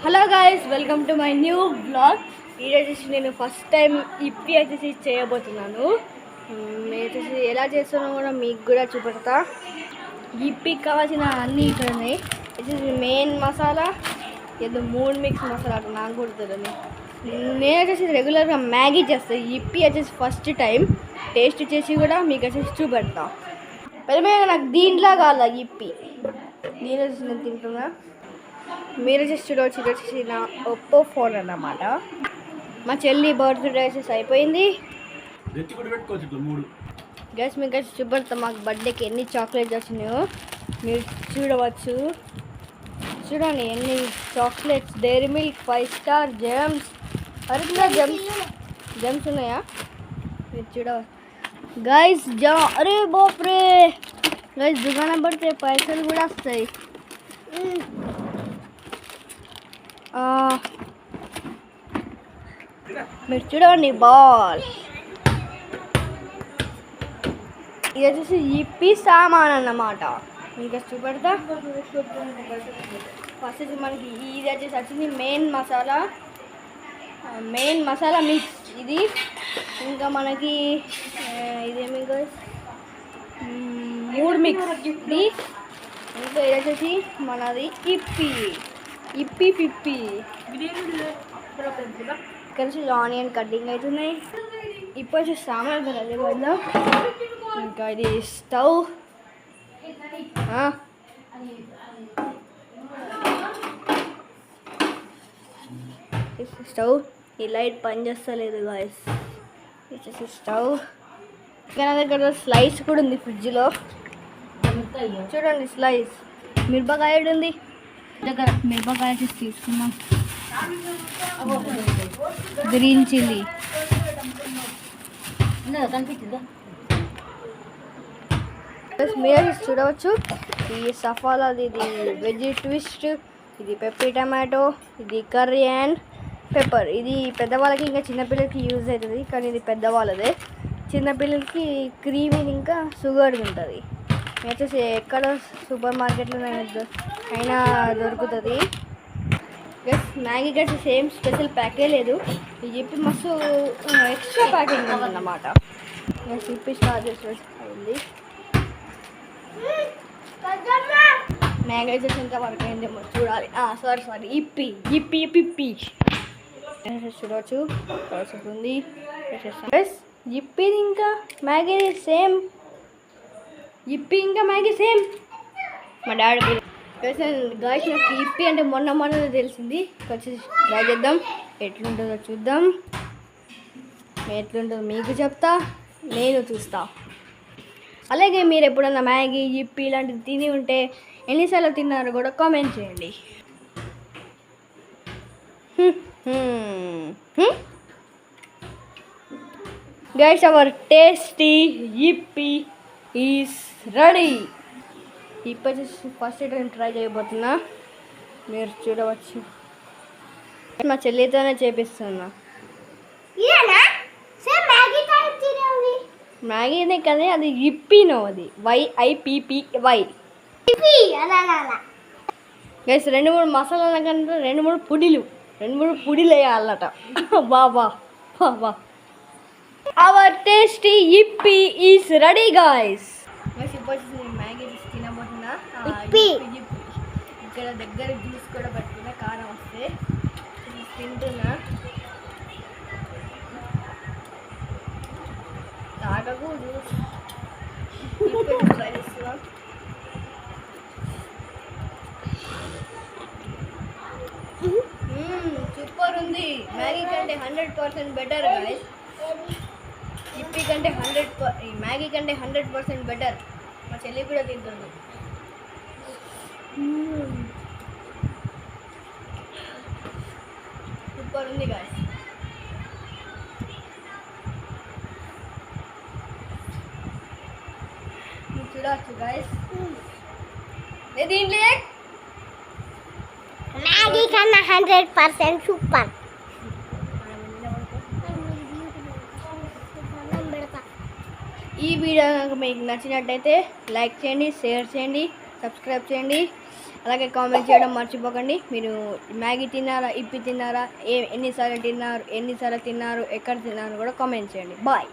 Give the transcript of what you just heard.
Hello guys, welcome to my new blog. ఈరోజు నేను first time ఇప్పి వచ్చేసి చేయబోతున్నాను. నేను వచ్చేసి ఎలా చేస్తానో కూడా మీకు కూడా చూపెడతా. ఇప్పికి కావాల్సిన అన్నీ ఇక్కడ ఉన్నాయి. వచ్చేసి మెయిన్ మసాలా ఏదో 3 మిక్స్ మసాలా నాకు కూడా తెలియదు. నేను వచ్చేసి రెగ్యులర్గా మ్యాగీ చేస్తాను. ఇప్పి వచ్చేసి ఫస్ట్ టైం టేస్ట్ చేసి కూడా మీకు వచ్చేసి చూపెడతా. పెద్దగా నాకు దీంట్లో కావాలా ఇప్పి, నేను వచ్చేసి నేను తింటున్నా. మీరు వచ్చేసి నా ఒప్పో ఫోన్ అన్నమాట. మా చెల్లి బర్త్డే వచ్చేసి అయిపోయింది. గైస్ మీకు వచ్చి చూపెడతా మాకు బర్త్డేకి ఎన్ని చాక్లెట్స్ వచ్చినాయో మీరు చూడవచ్చు. చూడండి ఎన్ని chocolates. Dairy Milk, 5 star, Gems, original Gems ఉన్నాయా మీరు చూడవచ్చు గైస్. అరే బాప్రే గైస్, దుకాణం పడితే పైసలు కూడా వస్తాయి. మీరు చూడండి బాల్. ఇది వచ్చేసి ఇప్పి సామాన్ అన్నమాట. ఇంకా చూపెడతా. ఫస్ట్ వచ్చి మనకి ఇది వచ్చేసి వచ్చింది మెయిన్ మసాలా మిక్స్ ఇది. ఇంకా మనకి ఇదేమి 3 మిక్స్ ఇది. ఇంకా ఇది వచ్చేసి మనది ఇప్పి పిప్పి. కలిసి ఆనియన్ కటింగ్ అవుతున్నాయి. ఇప్పుడు వచ్చి సామాన్ కదా. ఇంకా ఇది స్టవ్. ఈ లైట్ పనిచేస్తలేదు గాయస్. వచ్చేసి స్టవ్. ఇంకా నా దగ్గర స్లైస్ కూడా ఉంది ఫ్రిడ్జ్లో. చూడండి స్లైస్. మిరపకాయ ఉంది దగ్గర. మిరపకాయ వచ్చేసి తీసుకున్నాం. గ్రీన్ చిల్లీ కనిపించిందా మీరు చూడవచ్చు. ఈ సఫాలాది, ఇది వెజ్ ట్విస్ట్, ఇది పెప్పర్ టమాటో, ఇది కర్రీ అండ్ పెప్పర్. ఇది పెద్దవాళ్ళకి ఇంకా చిన్నపిల్లలకి యూజ్ అవుతుంది, కానీ ఇది పెద్దవాళ్ళదే. చిన్నపిల్లలకి క్రీమీ ఇంకా షుగర్ ఉంటుంది. వచ్చేసి ఎక్కడ సూపర్ మార్కెట్లో అయినా దొరుకుతుంది. ప్లస్ మ్యాగీకి వచ్చి సేమ్ స్పెషల్ ప్యాకే లేదు. ఇది చెప్పి మస్తు ఎక్స్ట్రా ప్యాకింగ్ ఉందన్నమాట. చెప్పి స్టార్ట్ చేస్తుంది. మ్యాగీ వచ్చేసి ఎంత వరకు అయిందేమో చూడాలి. సారీ ఇప్పి చూడవచ్చు. ఉంది ఇప్పిది ఇంకా మ్యాగీ సేమ్. ఇప్పి ఇంకా మ్యాగీ సేమ్. మా డాడీ గాయస్ నాకు ఇప్పి అంటే మొన్న తెలిసింది. వచ్చేసి ట్రై చేద్దాం, ఎట్లుంటుందో చూద్దాం. ఎట్లుంటుందో మీకు చెప్తా, నేను చూస్తా. అలాగే మీరు ఎప్పుడన్నా మ్యాగీ, ఇప్పి ఇలాంటివి తిని ఉంటే ఎన్నిసార్లు తిన్నారో కూడా కామెంట్ చేయండి. Guys, our tasty yippee is ready. ఇప్పుడు వచ్చేసి ఫస్ట్ టైం ట్రై చేయబోతున్నా. మీరు చూడవచ్చు. మా చెల్లితోనే చేపిస్తున్నా. మ్యాగీనే కదా, అది ఇప్పినో. అది YIPPY. గైస్ 2-3 మసాలాల కంటే 2-3 పుడిలు వేయాలట. బాబా our tasty yippee is ready guys. Maggi తినబోతున్నా. ఇక్కడ దగ్గర జ్యూస్ కూడా పట్టుకున్నా, కారం వస్తే తింటున్నా. తాగకు జ్యూస్. సూపర్ ఉంది. మ్యాగీ కంటే 100% బెటర్ గాయస్. ఇప్పి కంటే మ్యాగీ కంటే 100% బెటర్. మా చెల్లి కూడా తింటుంది. సూపర్ ఉంది గాయస్. చూడవచ్చు గాయస్. దీంట్లో మ్యాగీ కన్నా 100% సూపర్. ఈ వీడియో కనుక మీకు నచ్చినట్టయితే లైక్ చేయండి, షేర్ చేయండి, సబ్స్క్రైబ్ చేయండి. అలాగే కామెంట్ చేయడం మర్చిపోకండి. మీరు మ్యాగీ తిన్నారా, ఇప్పి తిన్నారా, ఎన్నిసార్లు తిన్నారు, ఎక్కడ తిన్నారు కూడా కామెంట్ చేయండి. బాయ్.